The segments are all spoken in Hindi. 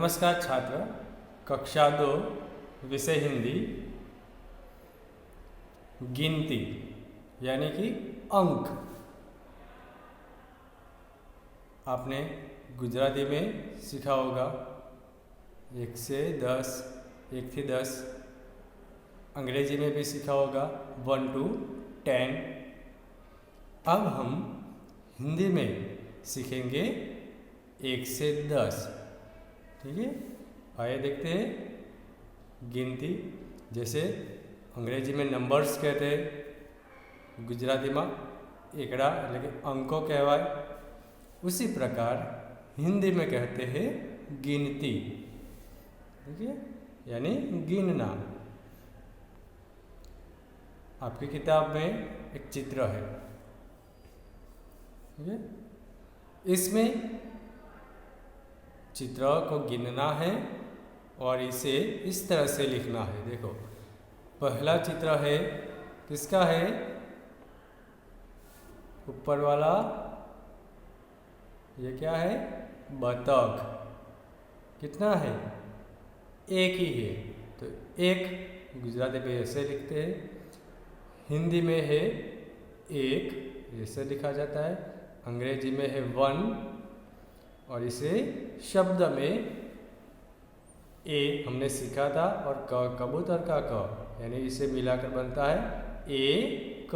नमस्कार छात्र, कक्षा 2 विषय हिंदी, गिनती यानी कि अंक। आपने गुजराती में सीखा होगा 1 से 10, 1 से 10। अंग्रेजी में भी सीखा होगा 1 to 10। अब हम हिंदी में सीखेंगे 1 से 10। ठीक है, आइए देखते हैं गिनती। जैसे अंग्रेजी में नंबर्स कहते हैं, गुजराती में एकड़ा એટલે કે अंको કહેવાય। उसी प्रकार हिंदी में कहते हैं गिनती। ठीक है, यानी गिनना। आपकी किताब में एक चित्र है, ठीक है, इसमें चित्र को गिनना है और इसे इस तरह से लिखना है। देखो, पहला चित्र है, किसका है? ऊपर वाला ये क्या है? बतख। कितना है? एक ही है, तो एक गुजराती में ऐसे लिखते हैं, हिंदी में है एक, ऐसे लिखा जाता है। अंग्रेजी में है 1 और इसे शब्द में ए हमने सीखा था, और कबूतर का क यानी इसे मिलाकर बनता है ए क।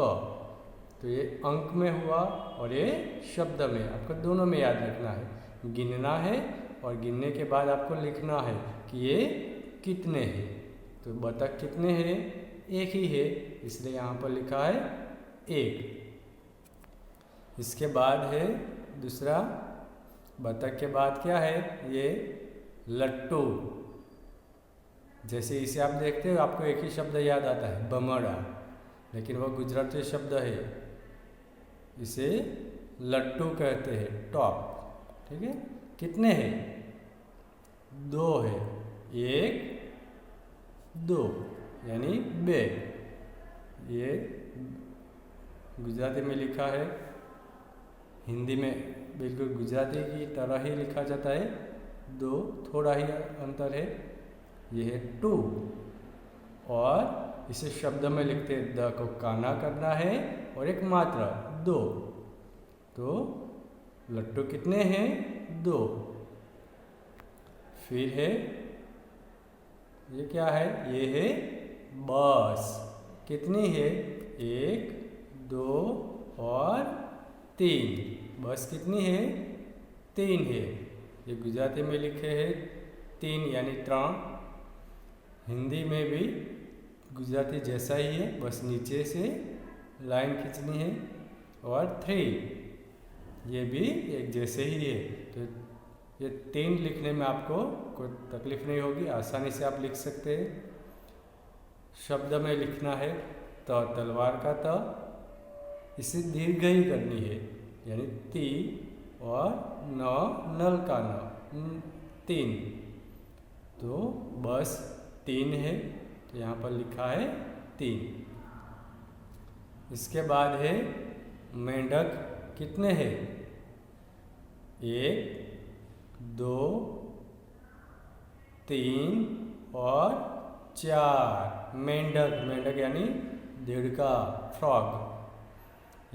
तो ये अंक में हुआ और ये शब्द में। आपको दोनों में याद रखना है, गिनना है और गिनने के बाद आपको लिखना है कि ये कितने हैं। तो बतख कितने हैं? एक ही है, इसलिए यहाँ पर लिखा है एक। इसके बाद है दूसरा, बतख के बाद क्या है? ये लट्टू। जैसे इसे आप देखते हो, आपको एक ही शब्द याद आता है, बमड़ा, लेकिन वह गुजराती शब्द है, इसे लट्टू कहते हैं, टॉप। ठीक है, कितने हैं? 2 है, 1 2 यानी 2। ये गुजराती में लिखा है, हिंदी में बिल्कुल गुजराती की तरह ही लिखा जाता है, 2 थोड़ा ही अंतर है। ये है 2, और इसे शब्द में लिखते हैं, द को काना करना है और एक मात्रा 2। तो लट्टू कितने हैं? 2। फिर है, ये क्या है? ये है बस। कितनी है? 1 2 और 3। बस कितनी है? 3 है। ये गुजराती में लिखे हैं 3 यानी 3। हिंदी में भी गुजराती जैसा ही है, बस नीचे से लाइन खींचनी है, और 3 ये भी एक जैसे ही है। तो ये 3 लिखने में आपको कोई तकलीफ नहीं होगी, आसानी से आप लिख सकते हैं। शब्द में लिखना है, तो तलवार का त, इसे दीर्घ ही करनी है, यानी ती, और न नल का न, 3। तो बस 3 है, तो यहाँ पर लिखा है 3। इसके बाद है मेंढक। कितने हैं? 1 2 3 और 4। मेंढक, मेंढक यानी देड़का, फ्रॉग।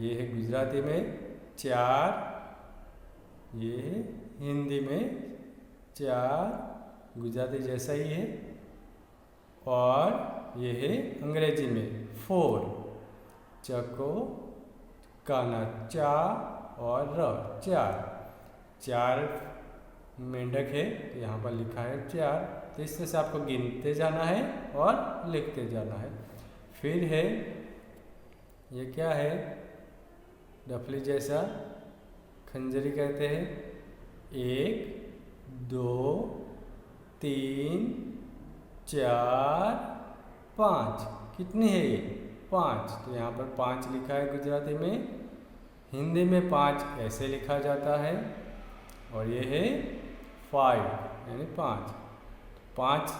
ये है गुजराती में 4, ये है हिंदी में 4, गुजराती जैसा ही है। और ये है अंग्रेजी में 4, चको काना चा और र, 4 मेंढक है, तो यहाँ पर लिखा है 4। तो इस तरह से आपको गिनते जाना है और लिखते जाना है। फिर है, ये क्या है? डफली जैसा, खंजरी कहते हैं। 1 2 3 4 5। कितनी है ये? 5। तो यहाँ पर 5 लिखा है गुजराती में। हिंदी में 5 ऐसे लिखा जाता है, और ये है 5 यानी 5। 5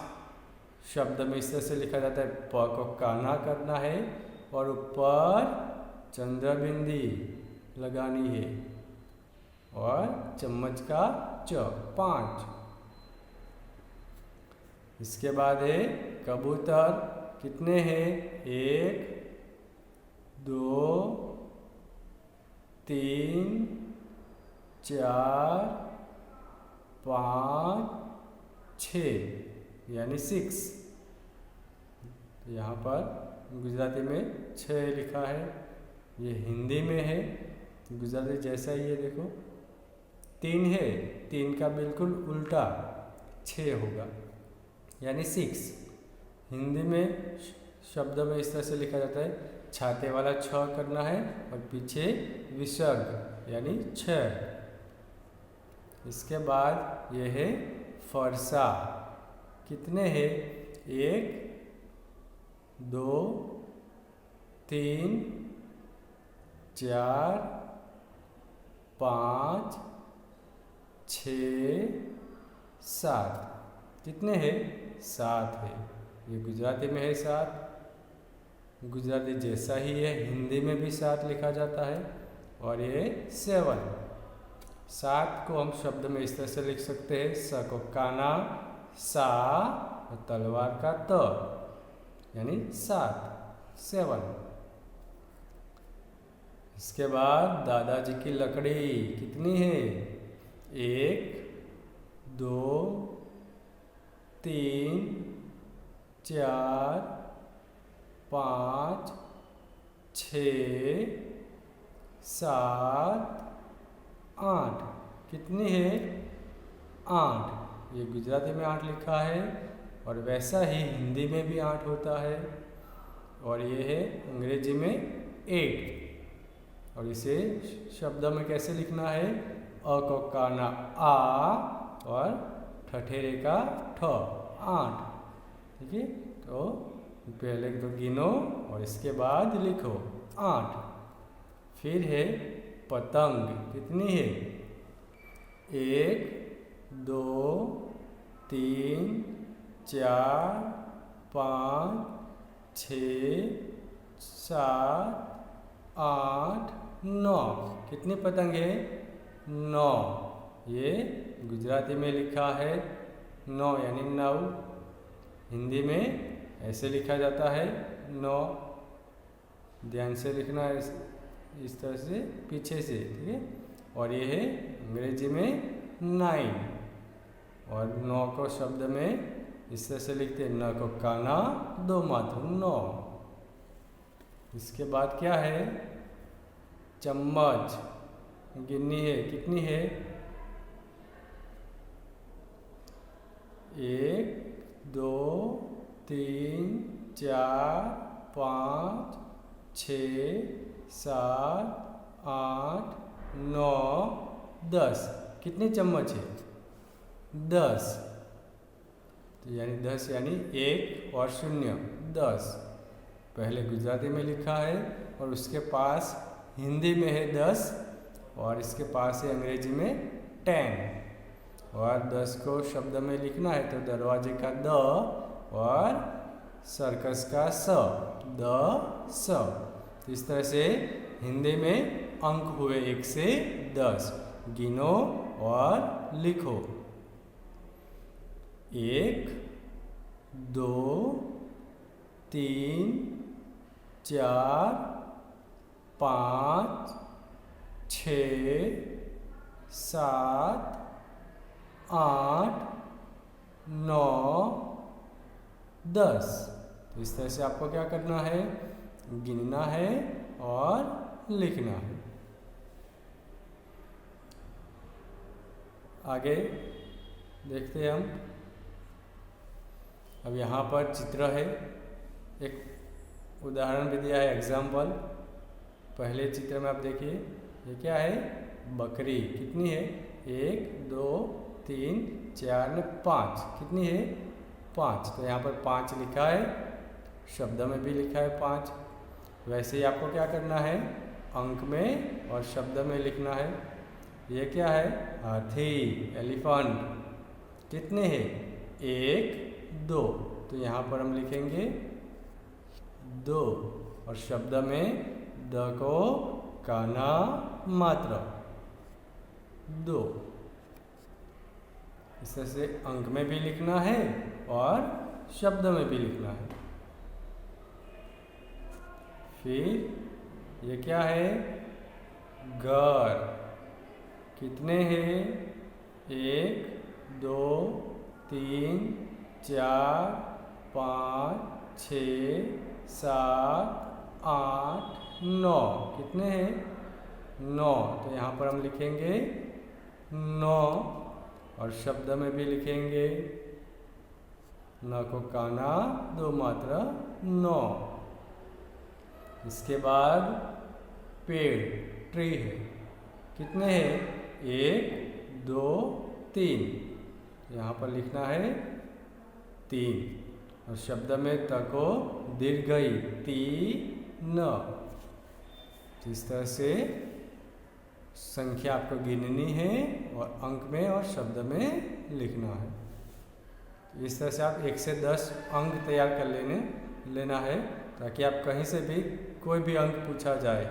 शब्द में इस तरह से लिखा जाता है, प को काना करना है और ऊपर चंद्रबिंदी लगानी है, और चम्मच का च, 5। इसके बाद है कबूतर, कितने हैं? 1 2 3 4 5 6 यानी 6। यहाँ पर गुजराती में 6 लिखा है, ये हिंदी में है गुजराती जैसा ही है। देखो 3 है, 3 का बिल्कुल उल्टा 6 होगा यानी 6। हिंदी में शब्द में इस तरह से लिखा जाता है, छाते वाला छ करना है और पीछे विसर्ग यानी 6। इसके बाद ये है फरसा, कितने हैं? 1 2 3 4 5 6 7। कितने हैं? 7 है। ये गुजराती में है 7, गुजराती जैसा ही है, हिंदी में भी 7 लिखा जाता है। और ये 7, 7 को हम शब्द में इस तरह से लिख सकते हैं, स को काना, सा और तलवार का त यानी 7, 7। इसके बाद दादाजी की लकड़ी, कितनी है? 1 2 3 4 5 6 7 8। कितनी है? 8। ये गुजराती में 8 लिखा है और वैसा ही हिंदी में भी 8 होता है। और ये है अंग्रेजी में 8। और इसे शब्द में कैसे लिखना है? अ को काना आ और ठठेरे का ठ, 8। ठीक है, तो पहले तो गिनो और इसके बाद लिखो 8। फिर है पतंग, कितनी है? 1 2 3 4 5 6 7 8 9। कितनी पतंग है? 9। ये गुजराती में लिखा है 9 यानी 9, हिंदी में ऐसे लिखा जाता है 9। ध्यान से लिखना है इस तरह से पीछे से, ठीक है। और ये है अंग्रेजी में 9। और 9 को शब्द में इस तरह से लिखते हैं, न को काना दो मात्र 9। इसके बाद क्या है? चम्मच, गिननी है, कितनी है? 1 2 3 4 5 6 7 8 9 10। कितनी चम्मच है? 10। तो यानी 10 यानी 1 और 0, 10। पहले गुजराती में लिखा है और उसके पास हिंदी में है 10 और इसके पास है अंग्रेजी में 10। और 10 को शब्द में लिखना है तो दरवाजे का द और सर्कस का स, द स। इस तरह से हिंदी में अंक हुए 1 से 10, गिनो और लिखो। 1 2 3 4 5 6 7 8 9 10। तो इस तरह से आपको क्या करना है? गिनना है और लिखना है। आगे देखते हैं हम। अब यहाँ पर चित्र है, एक उदाहरण भी दिया है, एग्जाम्पल। पहले चित्र में आप देखिए, ये क्या है? बकरी। कितनी है? 1 2 3 4 5। कितनी है? 5। तो यहाँ पर 5 लिखा है, शब्द में भी लिखा है 5। वैसे ही आपको क्या करना है? अंक में और शब्द में लिखना है। ये क्या है? हाथी, एलिफेंट। कितने हैं? 1 2। तो यहाँ पर हम लिखेंगे 2 और शब्द में द को काना मात्र 2। इस तरह से अंक में भी लिखना है और शब्द में भी लिखना है। फिर ये क्या है? घर। कितने हैं? 1 2 3 4 5 6 7 8 9। कितने हैं? 9। तो यहाँ पर हम लिखेंगे 9 और शब्द में भी लिखेंगे न को काना दो मात्रा 9। इसके बाद पेड़, ट्री है। कितने हैं? 1 2 3। यहाँ पर लिखना है 3 और शब्द में त को दीर्घई 3। इस तरह से संख्या आपको गिननी है और अंक में और शब्द में लिखना है। इस तरह से आप 1 से 10 अंक तैयार कर लेना है ताकि आप कहीं से भी कोई भी अंक पूछा जाए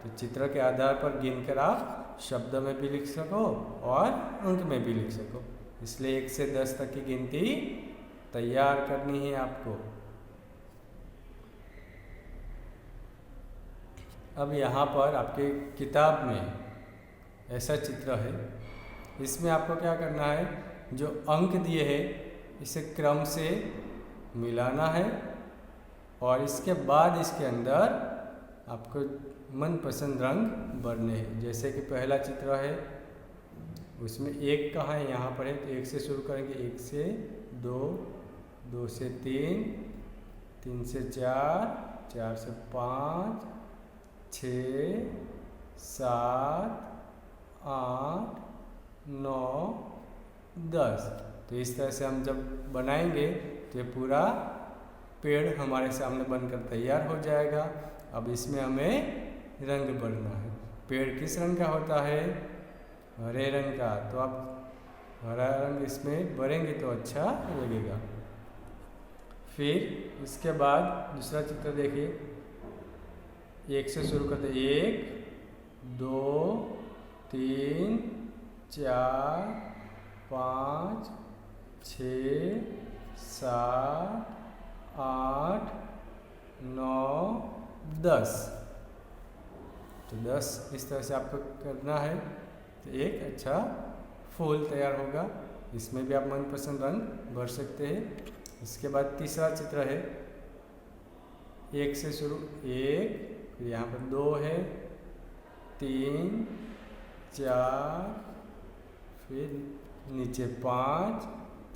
तो चित्र के आधार पर गिनकर आप शब्द में भी लिख सको और अंक में भी लिख सको। इसलिए 1 से 10 तक की गिनती तैयार करनी है आपको। अब यहाँ पर आपके किताब में ऐसा चित्र है। इसमें आपको क्या करना है? जो अंक दिए हैं इसे क्रम से मिलाना है और इसके बाद इसके अंदर आपको मनपसंद रंग भरने हैं। जैसे कि पहला चित्र है, उसमें 1 कहाँ है? यहाँ पर है। तो 1 से शुरू करेंगे। 1 से 2, 2 से 3, 3 से 4, 4 से 5, 6 7 8 9 10। तो इस तरह से हम जब बनाएंगे तो ये पूरा पेड़ हमारे सामने बनकर तैयार हो जाएगा। अब इसमें हमें रंग भरना है। पेड़ किस रंग का होता है? हरे रंग का। तो आप हरा रंग इसमें भरेंगे तो अच्छा लगेगा। फिर इसके बाद दूसरा चित्र देखिए। 1 से शुरू करते 1 2 3 4 5 6 7 8 9 10। तो 10 इस तरह से आपको करना है तो एक अच्छा फूल तैयार होगा। इसमें भी आप मनपसंद रंग भर सकते हैं। इसके बाद तीसरा चित्र है। 1 से शुरू 1, फिर यहाँ पर 2 है, 3 4, फिर नीचे 5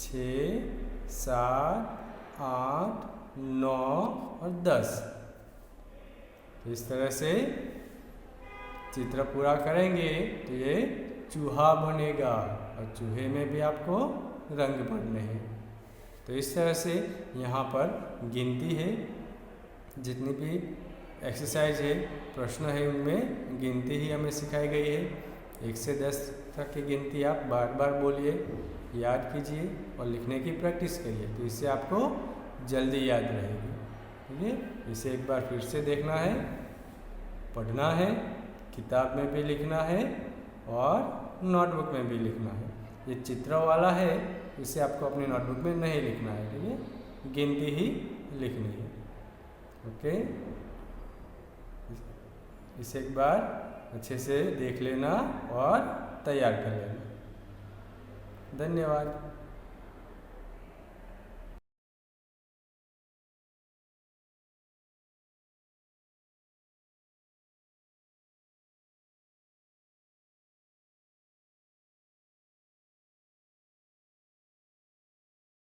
6 7 8 9 और 10। तो इस तरह से चित्र पूरा करेंगे तो ये चूहा बनेगा और चूहे में भी आपको रंग भरने हैं। तो इस तरह से यहाँ पर गिनती है। जितनी भी एक्सरसाइज है, प्रश्न है, उनमें गिनती ही हमें सिखाई गई है। 1 से 10 तक की गिनती आप बार बार बोलिए, याद कीजिए और लिखने की प्रैक्टिस करिए। तो इससे आपको जल्दी याद रहेगी। ठीक है? इसे एक बार फिर से देखना है, पढ़ना है, किताब में भी लिखना है और नोटबुक में भी लिखना है। ये चित्र वाला है, इसे आपको अपनी नोटबुक में नहीं लिखना है। ठीक है? गिनती ही लिखनी है। ओके, इसे एक बार अच्छे से देख लेना और तैयार कर लेना। धन्यवाद।